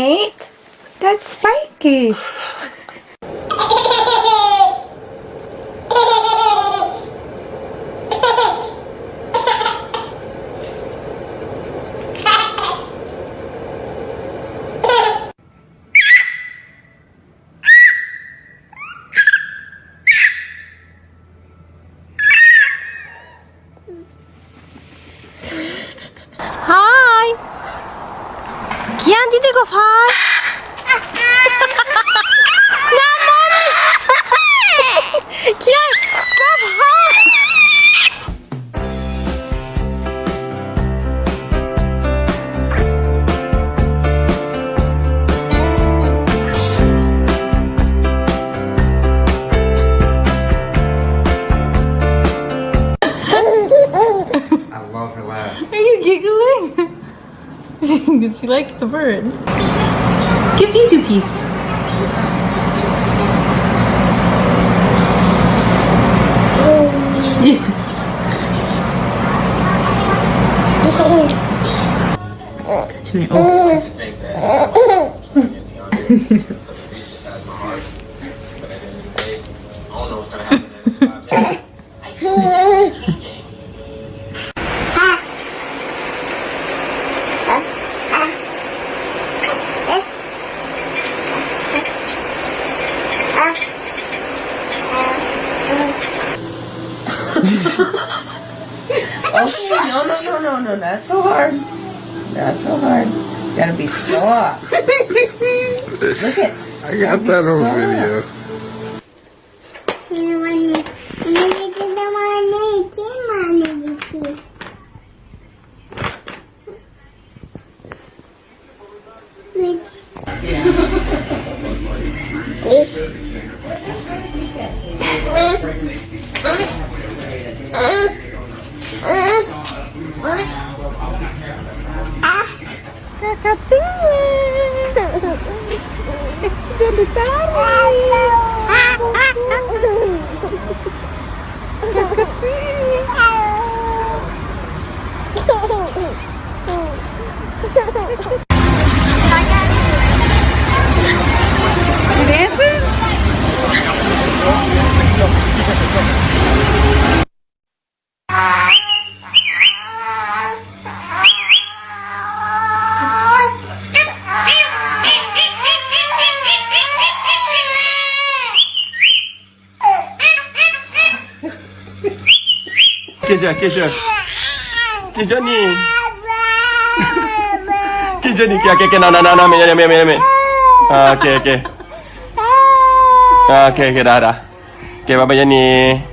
Nate. That's Spiky. Hi. Kian, did you go far? No, mommy. Kian, go far. I love her laugh. Are you giggling? She likes the birds. Give Pisu a piece. Touch me. Oh. Okay, no, not so hard. Not so hard. Gotta be soft. Look at. I got that on video. Jadi Kisah ni. Kisah ni. Okay, nah, me. Okay. Okay, dah. Okay, bye-bye, Jenny.